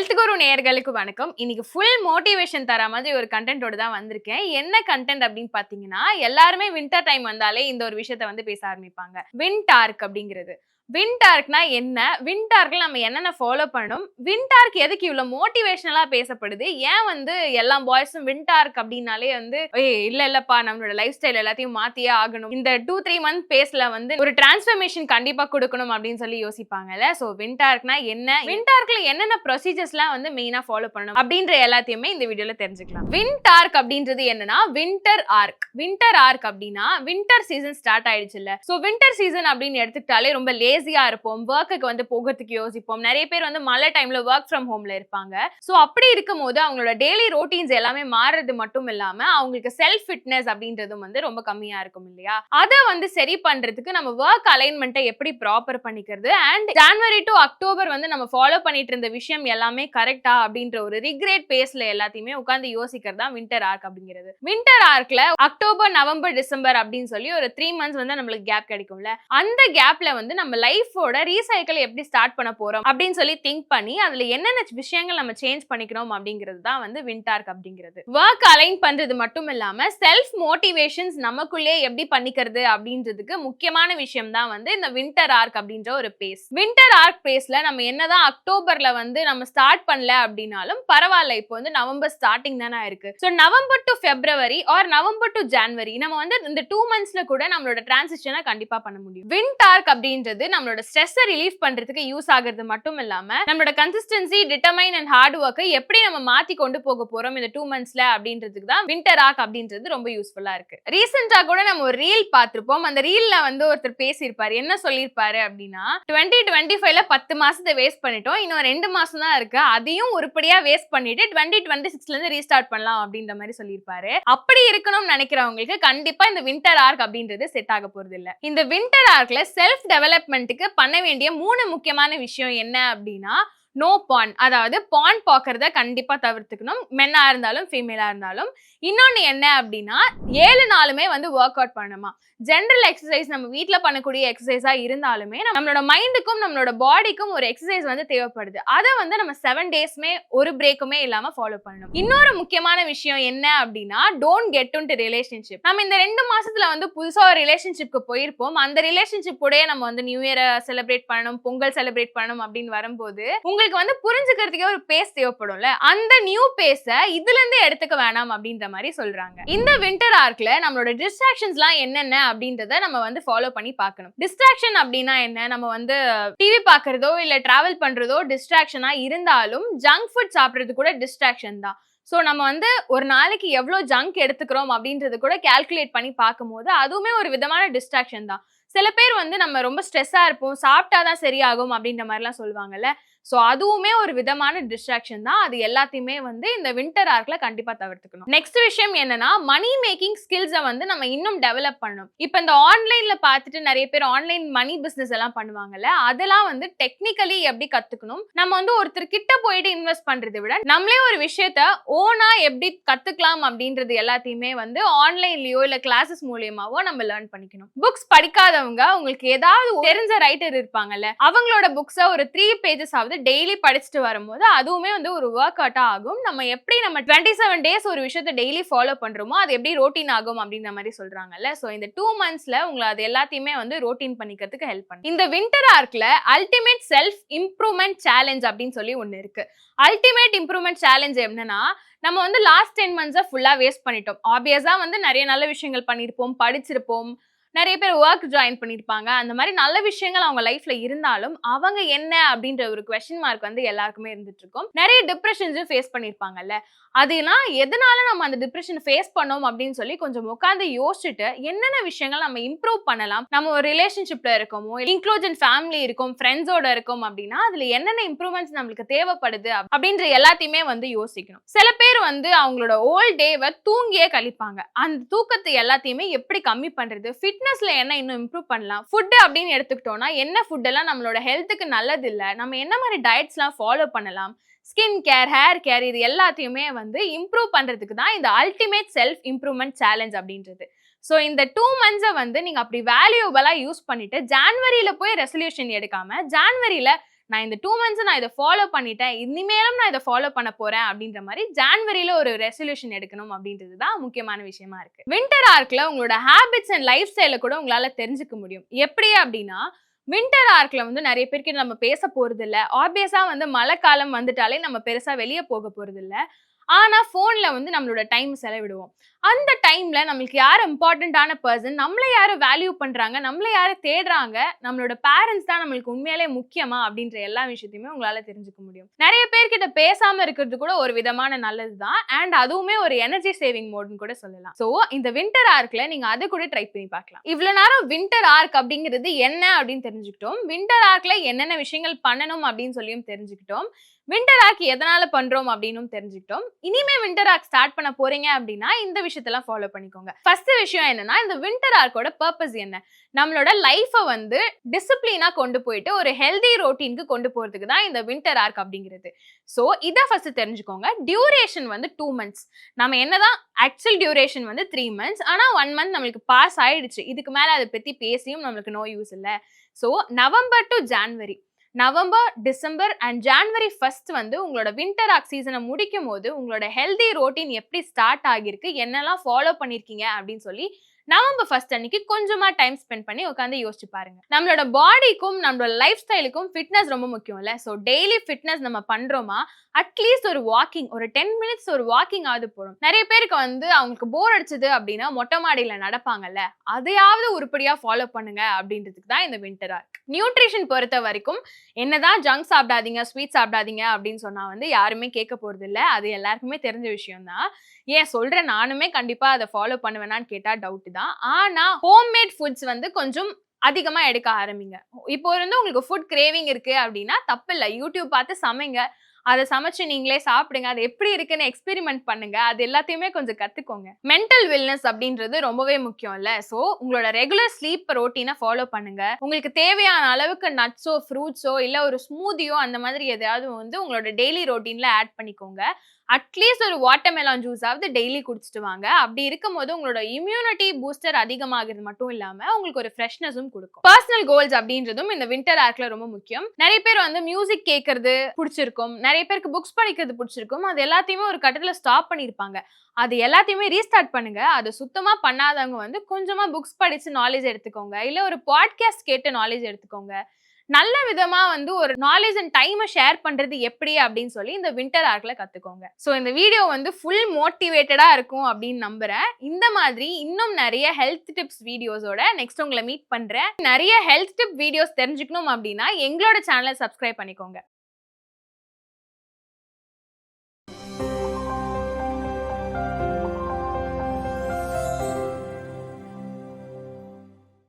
Health குரு நேயர்களுக்கு வணக்கம். இன்னைக்கு ஃபுல் மோட்டிவேஷன் தர மாதிரி ஒரு கண்டென்ட்டோட தான் வந்திருக்கேன். என்ன கண்டென்ட் அப்படின்னு பார்த்தீங்கன்னா, எல்லாருமே வின்டர் டைம் வந்தாலே இந்த ஒரு விஷயத்த வந்து பேச ஆரம்பிப்பாங்க. வின்டார்க் அப்படிங்கிறது. வின்டார்க்னா என்ன? வின்டார்க்ல நம்ம என்னென்ன ஃபாலோ பண்ணணும்? வின்டார்க் எதுக்கு இவ்ளோ மோட்டிவேஷனலா பேசப்படுது? ஏன் வந்து எல்லா பாய்ஸும் வின்டார்க் அப்படின்னாலே வந்து, "ஏய் இல்லப்பா நம்மளோட லைஃப் ஸ்டைல் எல்லாத்தையும் மாத்தியே ஆகணும். இந்த 2, 3 மந்த் பேஸ்ல வந்து ஒரு டிரான்ஸ்ஃபர்மேஷன் கண்டிப்பா குடுக்கணும்" அப்படின்னு சொல்லி யோசிப்பாங்கல்ல. சோ வின்டார்க்னா என்ன? வின்டார்க்ல என்னென்ன ப்ரொசீஜர்ஸ்லாம் வந்து மெயினா ஃபாலோ பண்ணணும் அப்படின்ற எல்லாத்தையுமே இந்த வீடியோல தெரிஞ்சுக்கலாம். வின்டார்க் அப்படின்றது என்னன்னா, வின்டர் ஆர்க். வின்டர் ஆர்க் அப்படின்னா வின்டர் சீசன் ஸ்டார்ட் ஆயிடுச்சுல்ல. சோ வின்டர் சீசன் அப்படின்னு எடுத்துக்கிட்டாலே ரொம்ப லேசியா இருப்போம். வொர்க்குக்கு வந்து போகிறதுக்கு யோசிப்போம். நிறைய பேர் வந்து மழை டைம்ல வொர்க் ஃப்ரம் ஹோம்ல இருப்பாங்க. சோ அப்படி இருக்கும்போது அவங்களோட டெய்லி ரொட்டீன்ஸ் எல்லாமே மாறுறது மட்டும் இல்லாம அவங்களுக்கு செல்ஃப் ஃபிட்னஸ் அப்படின்றதும் வந்து ரொம்ப கம்மியா இருக்கும் இல்லையா? அத வந்து சரி பண்றதுக்கு நம்ம வொர்க் அலைன்மெண்ட்டை எப்படி ப்ராப்பர் பண்ணிக்கிறது அண்ட் ஜனவரி டு அக்டோபர் வந்து நம்ம ஃபாலோ பண்ணிட்டு இருந்த விஷயம் எல்லாமே கரெக்டா அப்படின்ற ஒரு ரிக்ரெட் பேஸ்ல எல்லாத்தையுமே உட்கார்ந்து யோசிக்கிறது தான் வின்டர் ஆர்க் அப்படிங்கிறது. வின்டர் ஆர்க்ல அக்டோபர், நவம்பர், டிசம்பர் அப்படின்னு சொல்லி ஒரு 3 மந்த்ஸ் வந்து நம்மளுக்கு கேப் கிடைக்கும்ல. அந்த கேப்ல வந்து நம்ம லைஃபோட ரீசைக்கிள் எப்படி ஸ்டார்ட் பண்ண போறோம் அப்படின்னு சொல்லி திங்க் பண்ணி அதுல என்னென்ன விஷயங்கள் நம்ம சேஞ்ச் பண்ணிக்கணும் அப்படிங்கிறது தான் வந்து வின்டார்க் அப்படிங்கிறது. வொர்க் அலைன் பண்றது மட்டும் இல்லாம செல்ஃப் மோட்டிவேஷன்ஸ் நமக்குள்ளே எப்படி பண்ணிக்கிறது அப்படின்றதுக்கு முக்கியமான விஷயம் தான் வந்து இந்த வின்டர் ஆர்க் அப்படின்ற ஒரு பேஸ். வின்டர் ஆர்க் பேஸ்ல நம்ம என்னதான் அக்டோபர்ல வந்து நம்ம ஸ்டார்ட் பண்ணல அப்படின்னாலும் பரவாயில்ல. இப்போ வந்து நவம்பர் ஸ்டார்டிங் தானே இருக்கு. So November to February or November to January நம்ம வந்து இந்த 2 மந்த்ஸ்ல கூட நம்மளோட டிரான்சிஷனை கண்டிப்பா பண்ண முடியும். வின்டார்க் அப்படின்றது நம்மளோட ஸ்ட்ரெஸ்ஸை ரிலீஃப் பண்றதுக்கு யூஸ் ஆகிறது மட்டும் இல்லாம நம்மளோட கன்சிஸ்டன்சி, டிட்டர்மைன் அண்ட் ஹார்ட் ஒர்க்கை எப்படி நம்ம மாத்தி கொண்டு போக போறோம் இந்த 2 மந்த்ஸ்ல அப்படின்றதுக்கு தான் வின்டர் ஆர்க் அப்படின்றது ரொம்ப யூஸ்ஃபுல்லா இருக்கு. ரீசெண்டா கூட நம்ம ஒரு ரீல் பார்த்திருப்போம். அந்த ரீல்ல வந்து ஒருத்தர் பேசியிருப்பாரு. என்ன சொல்லியிருப்பாரு அப்படின்னா, 2025ல 10 மாசத்தை வேஸ்ட் பண்ணிட்டோம். இன்னும் 2 மாசம் தான் இருக்கு. அதையும் உருப்படியா வேஸ்ட் பண்ணிட்டு 2026ல இருந்து ரீஸ்டார்ட் பண்ணலாம் அப்படின்ற மாதிரி சொல்லியிருப்பாரு. அப்படி இருக்கணும்னு நினைக்கிறவங்களுக்கு கண்டிப்பா இந்த வின்டர் ஆர்க் அப்படின்றது செட் ஆக போறது இல்ல. இந்த வின்டர் ஆர்க்ல செல்ஃப் டெவலப்மெண்ட்டுக்கு பண்ண வேண்டிய 3 முக்கியமான விஷயம் என்ன அப்படின்னா, நோ பான். அதாவது பான் பார்க்கறத கண்டிப்பா தவிர்த்துக்கணும். மென்னா இருந்தாலும் ஃபீமேலா இருந்தாலும். இன்னொன்னு என்ன அப்படின்னா, 7 நாளுமே வந்து ஒர்க் அவுட் பண்ணணுமா. ஜெனரல் எக்ஸசைஸ் நம்ம வீட்ல பண்ணக்கூடிய எக்ஸசைஸா இருந்தாலுமே நம்மளோட மைண்டுக்கும் நம்மளோட பாடிக்கும் ஒரு எக்ஸசைஸ் வந்து தேவைப்படுது. அதை வந்து நம்ம 7 டேஸ்மே ஒரு பிரேக்குமே இல்லாம ஃபாலோ பண்ணணும். இன்னொரு முக்கியமான விஷயம் என்ன அப்படின்னா, டோன்ட் கெட் இன்டு ரிலேஷன்ஷிப். நம்ம இந்த 2 மாசத்துல வந்து புதுசா ஒரு ரிலேஷன்ஷிப்க்கு போயிருப்போம். அந்த ரிலேஷன்ஷிப் கூடயே நம்ம வந்து நியூ இயரை செலிப்ரேட் பண்ணணும், பொங்கல் செலிப்ரேட் பண்ணணும் அப்படின்னு வரும்போது உங்களுக்கு வந்து புரிஞ்சுக்கிறதுக்கே ஒரு பேஸ் தேவைப்படும்ல. அந்த நியூ பேஸை இதுல இருந்து எடுத்துக்க வேணாம் அப்படின்ற மாதிரி சொல்றாங்க. இந்த வின்டர் ஆர்க்ல நம்மளோட டிஸ்ட்ராக்ஷன்ஸ்லாம் என்னென்ன அப்படின்றத நம்ம வந்து ஃபாலோ பண்ணி பார்க்கணும். டிஸ்ட்ராக்ஷன் அப்படின்னா என்ன? நம்ம வந்து டிவி பார்க்கறதோ இல்ல டிராவல் பண்றதோ டிஸ்ட்ராக்ஷனா இருந்தாலும் ஜங்க் ஃபுட் சாப்பிடுறது கூட டிஸ்ட்ராக்ஷன் தான். ஸோ நம்ம வந்து ஒரு நாளைக்கு எவ்வளோ ஜங்க் எடுத்துக்கிறோம் அப்படின்றது கூட கால்குலேட் பண்ணி பார்க்கும்போது அதுவுமே ஒரு விதமான டிஸ்ட்ராக்ஷன் தான். சில பேர் வந்து நம்ம ரொம்ப ஸ்ட்ரெஸ்ஸா இருப்போம், சாப்பிட்டாதான் சரியாகும் அப்படின்ற மாதிரிலாம் சொல்லுவாங்கல்ல. ஸோ அதுவுமே ஒரு விதமான டிஸ்ட்ராக்ஷன் தான். அது எல்லாத்தையுமே வந்து இந்த வின்டர் ஆர்க்ல கண்டிப்பா தவிர்த்துக்கணும். நெக்ஸ்ட் விஷயம் என்னன்னா, மணி மேக்கிங் ஸ்கில்ஸை வந்து நம்ம இன்னும் டெவலப் பண்ணணும். இப்போ இந்த ஆன்லைன்ல பார்த்துட்டு நிறைய பேர் ஆன்லைன் மணி பிசினஸ் எல்லாம் பண்ணுவாங்கல்ல, அதெல்லாம் வந்து டெக்னிக்கலி எப்படி கத்துக்கணும், நம்ம வந்து ஒருத்தர் கிட்ட போயிட்டு இன்வெஸ்ட் பண்றதை விட நம்மளே ஒரு விஷயத்த ஓனா எப்படி கத்துக்கலாம் அப்படின்றது எல்லாத்தையுமே வந்து ஆன்லைன்லயோ இல்ல கிளாஸஸ் மூலியமாவோ நம்ம லேர்ன் பண்ணிக்கணும். புக்ஸ் படிக்காதவங்க உங்களுக்கு ஏதாவது தெரிஞ்ச ரைட்டர் இருப்பாங்கல்ல, அவங்களோட புக்ஸை ஒரு 3 பேஜஸ் ஆகுது டெய்லி படிச்சுட்டு வரும்போது அதுவுமே வந்து ஒரு ஒர்க் அவுட் ஆகும். நம்ம எப்படி நம்ம 27 டேஸ் ஒரு விஷயத்தை டெய்லி ஃபாலோ பண்றோமோ அது எப்படி ரோட்டீன் ஆகும் அப்படின்ற மாதிரி சொல்றாங்கல்ல. சோ இந்த 2 மந்த்ஸ்ல உங்களை அது எல்லாத்தையுமே வந்து ரோட்டீன் பண்ணிக்கிறதுக்கு ஹெல்ப் பண்ணும். இந்த வின்டர் ஆர்க்ல அல்டிமேட் செல்ஃப் இம்ப்ரூவ்மெண்ட் சேலஞ்ச் அப்படின்னு சொல்லி ஒண்ணு இருக்கு. அல்டிமேட் இம்ப்ரூவ்மெண்ட் சேலஞ்ச் என்னன்னா, நம்ம வந்து லாஸ்ட் 10 மந்த்ஸை ஃபுல்லா வேஸ்ட் பண்ணிட்டோம். ஆப்வியஸா வந்து நிறைய நல்ல விஷயங்கள் பண்ணியிருப்போம், படிச்சிருப்போம், நிறைய பேர் ஒர்க் ஜாயின் பண்ணியிருப்பாங்க. அந்த மாதிரி நல்ல விஷயங்கள் அவங்க லைஃப்ல இருந்தாலும் அவங்க என்ன அப்படின்ற ஒரு கொஸ்டின் மார்க் வந்து எல்லாருக்குமே இருந்துட்டு இருக்கும். நிறைய டிப்ரெஷன்ஸும் ஃபேஸ் பண்ணியிருப்பாங்கல்ல. அதுனா எதனால நம்ம அந்த டிப்ரெஷன் ஃபேஸ் பண்ணோம் அப்படின்னு சொல்லி கொஞ்சம் உட்காந்து யோசிச்சுட்டு என்னென்ன விஷயங்கள் நம்ம இம்ப்ரூவ் பண்ணலாம், நம்ம ஒரு ரிலேஷன்ஷிப்ல இருக்கோமோ, இன்க்ளூஜன் ஃபேமிலி இருக்கும், ஃப்ரெண்ட்ஸோட இருக்கும் அப்படின்னா அதுல என்னென்ன இம்ப்ரூவ்மெண்ட்ஸ் நம்மளுக்கு தேவைப்படுது அப்படின்ற எல்லாத்தையுமே வந்து யோசிக்கணும். சில பேர் வந்து அவங்களோட ஓல் டேவை தூங்கியே கழிப்பாங்க. அந்த தூக்கத்தை எல்லாத்தையுமே எப்படி கம்மி பண்றது, ஃபிட்னஸ்ல என்ன இன்னும் இம்ப்ரூவ் பண்ணலாம், ஃபுட் அப்படின்னு எடுத்துக்கிட்டோம்னா என்ன ஃபுட் எல்லாம் நம்மளோட ஹெல்த்துக்கு நல்லது இல்லை, நம்ம என்ன மாதிரி டயட்ஸ்லாம் ஃபாலோ பண்ணலாம், ஸ்கின் கேர், ஹேர் கேர், இது எல்லாத்தையுமே வந்து இம்ப்ரூவ் பண்றதுக்கு தான் இந்த அல்டிமேட் செல்ஃப் இம்ப்ரூவ்மெண்ட் சேலஞ்ச் அப்படின்றது. ஸோ இந்த 2 மந்த்ஸை வந்து நீங்க அப்படி வேல்யூபிளா யூஸ் பண்ணிட்டு ஜான்வரியில போய் ரெசல்யூஷன் எடுக்காம ஜான்வரியில நான் இந்த 2 மந்த்ஸ் நான் இதை ஃபாலோ பண்ணிட்டேன், இனிமேலும் நான் இதை ஃபாலோ பண்ண போறேன் அப்படின்ற மாதிரி ஜான்வரியில ஒரு ரெசல்யூஷன் எடுக்கணும் அப்படின்றது தான் முக்கியமான விஷயமா இருக்கு. வின்டர் ஆர்க்ல உங்களோட ஹேபிட்ஸ் அண்ட் லைஃப் ஸ்டைல கூட உங்களால தெரிஞ்சுக்க முடியும். எப்படி அப்படின்னா, வின்டர் ஆர்க்ல வந்து நிறைய பேருக்கு நம்ம பேச போறது இல்ல. ஆப்வியஸா வந்து மழை காலம் வந்துட்டாலே நம்ம பெருசா வெளியே போக போறது இல்ல. ஆனா போன்ல வந்து நம்மளோட டைம் செலவிடுவோம். அந்த டைம்ல நம்மளுக்கு யார் இம்பார்ட்டன்டான பர்சன், நம்மள யாரு வேல்யூ பண்றாங்க, நம்மள யாரு தேடுறாங்க, நம்மளோட பேரண்ட்ஸ் தான் நம்மளுக்கு உண்மையிலே முக்கியமா அப்படின்ற எல்லா விஷயத்தையுமே உங்களால தெரிஞ்சுக்க முடியும். நிறைய பேர்கிட்ட பேசாம இருக்கிறது கூட ஒரு விதமான நல்லதுதான். அண்ட் அதுவுமே ஒரு எனர்ஜி சேவிங் மோட்னு கூட சொல்லலாம். சோ இந்த வின்டர் ஆர்க்ல நீங்க அதை கூட ட்ரை பண்ணி பார்க்கலாம். இவ்வளவு நேரம் வின்டர் ஆர்க் அப்படிங்கிறது என்ன அப்படின்னு தெரிஞ்சுக்கிட்டோம். வின்டர் ஆர்க்ல என்னென்ன விஷயங்கள் பண்ணணும் அப்படின்னு சொல்லியும் தெரிஞ்சுக்கிட்டோம். வின்டர் ஆர்க் எதனால பண்றோம் அப்படின்னும் தெரிஞ்சுக்கிட்டோம். இனிமே வின்டர் ஆர்க் ஸ்டார்ட் பண்ண போறீங்க அப்படின்னா இந்த விஷயத்தெல்லாம் ஃபாலோ பண்ணிக்கோங்க. ஃபர்ஸ்ட் விஷயம் என்னன்னா, இந்த வின்டர் ஆர்க்கோட பர்பஸ் என்ன? நம்மளோட லைஃபை வந்து டிசிப்ளினா கொண்டு போயிட்டு ஒரு ஹெல்தி ரொட்டீனுக்கு கொண்டு போறதுக்கு தான் இந்த வின்டர் ஆர்க் அப்படிங்கிறது. ஸோ இதை ஃபர்ஸ்ட் தெரிஞ்சுக்கோங்க. டியூரேஷன் வந்து 2 மந்த்ஸ். நம்ம என்னதான் ஆக்சுவல் டியூரேஷன் வந்து 3 மந்த்ஸ். ஆனா 1 மந்த் நம்மளுக்கு பாஸ் ஆயிடுச்சு. இதுக்கு மேல அதை பத்தி பேசியும் நம்மளுக்கு நோ யூஸ் இல்லை. So November to January, November, December and January first வந்து உங்களோட வின்டர் ஆர்க் சீசனை முடிக்கும் போது உங்களோட ஹெல்தி ரொட்டீன் எப்படி ஸ்டார்ட் ஆகிருக்கு, என்னெல்லாம் ஃபாலோ பண்ணிருக்கீங்க அப்படின்னு சொல்லி நவம்பர் ஃபர்ஸ்ட் அன்னைக்கு கொஞ்சமா டைம் ஸ்பெண்ட் பண்ணி உட்காந்து யோசிச்சு பாருங்க. நம்மளோட பாடிக்கும் நம்மளோட லைஃப் ஸ்டைலுக்கும் ஃபிட்னஸ் ரொம்ப முக்கியம் இல்ல. ஸோ டெய்லி ஃபிட்னஸ் நம்ம பண்றோமா, அட்லீஸ்ட் ஒரு வாக்கிங், ஒரு 10 மினிட்ஸ் ஒரு வாக்கிங் ஆகுது போறோம். நிறைய பேருக்கு வந்து அவங்களுக்கு போர் அடிச்சது அப்படின்னா மொட்டை மாடியில நடப்பாங்கல்ல, அதையாவது உருப்படியா ஃபாலோ பண்ணுங்க அப்படின்றதுக்கு தான் இந்த வின்டர் ஆர்க். நியூட்ரிஷன் பொறுத்த வரைக்கும் என்னதான் ஜங்க் சாப்பிடாதீங்க, ஸ்வீட் சாப்பிடாதீங்க அப்படின்னு சொன்னா வந்து யாருமே கேட்க போறது இல்ல. அது எல்லாருக்குமே தெரிஞ்ச விஷயம் தான். ஏன் சொல்றேன், நானுமே கண்டிப்பா அதை ஃபாலோ பண்ணுவேனான்னு கேட்டா டவுட் தான். ஆனா ஹோம்மேட் ஃபுட்ஸ் வந்து கொஞ்சம் அதிகமா எடுக்க ஆரம்பிங்க. இப்போ இருந்து உங்களுக்கு ஃபுட் கிரேவிங் இருக்கு அப்படின்னா தப்பு இல்லை, யூடியூப் பார்த்து சமைங்க, அதை சமைச்சு நீங்களே சாப்பிடுங்க, அது எப்படி இருக்குன்னு எக்ஸ்பெரிமெண்ட் பண்ணுங்க, அது எல்லாத்தையுமே கொஞ்சம் கத்துக்கோங்க. மென்டல் வெல்னஸ் அப்படின்றது ரொம்பவே முக்கியம் இல்ல. ஸோ உங்களோட ரெகுலர் ஸ்லீப் ரொட்டீனை ஃபாலோ பண்ணுங்க. உங்களுக்கு தேவையான அளவுக்கு நட்ஸோ, ஃப்ரூட்ஸோ இல்ல ஒரு ஸ்மூதியோ அந்த மாதிரி எதையாவது வந்து உங்களோட டெய்லி ரொட்டீன்ல ஆட் பண்ணிக்கோங்க. அட்லீஸ்ட் ஒரு வாட்டர்மெலான் ஜூஸாவது டெய்லி குடிச்சிட்டு வாங்க. அப்படி இருக்கும்போது உங்களோட இம்யூனிட்டி பூஸ்டர் அதிகமாகிறது மட்டும் இல்லாம உங்களுக்கு ஒரு ஃப்ரெஷ்னஸும் கொடுக்கும். பர்சனல் கோல்ஸ் அப்படின்றதும் இந்த வின்டர் ஆர்க்ல ரொம்ப முக்கியம். நிறைய பேர் வந்து மியூசிக் கேட்கறது பிடிச்சிருக்கும், நிறைய பேருக்கு புக்ஸ் படிக்கிறது பிடிச்சிருக்கும். அது எல்லாத்தையுமே ஒரு கட்டத்துல ஸ்டாப் பண்ணிருப்பாங்க. அது எல்லாத்தையுமே ரீஸ்டார்ட் பண்ணுங்க. அது சுத்தமா பண்ணாதவங்க வந்து கொஞ்சமா புக்ஸ் படிச்சு நாலேஜ் எடுத்துக்கோங்க, இல்ல ஒரு பாட்காஸ்ட் கேட்டு நாலேஜ் எடுத்துக்கோங்க. நல்ல விதமா வந்து ஒரு நாலேஜ் அண்ட் டைமை ஷேர் பண்றது எப்படி அப்படின்னு சொல்லி இந்த வின்டர் ஆர்க்ல கத்துக்கோங்க. ஸோ இந்த வீடியோ வந்து ஃபுல் மோட்டிவேட்டடா இருக்கும் அப்படின்னு நம்புறேன். இந்த மாதிரி இன்னும் நிறைய ஹெல்த் டிப்ஸ் வீடியோஸோட நெக்ஸ்ட் உங்களை மீட் பண்றேன். நிறைய ஹெல்த் டிப் வீடியோஸ் தெரிஞ்சுக்கணும் அப்படின்னா எங்களோட சேனலை சப்ஸ்கிரைப் பண்ணிக்கோங்க.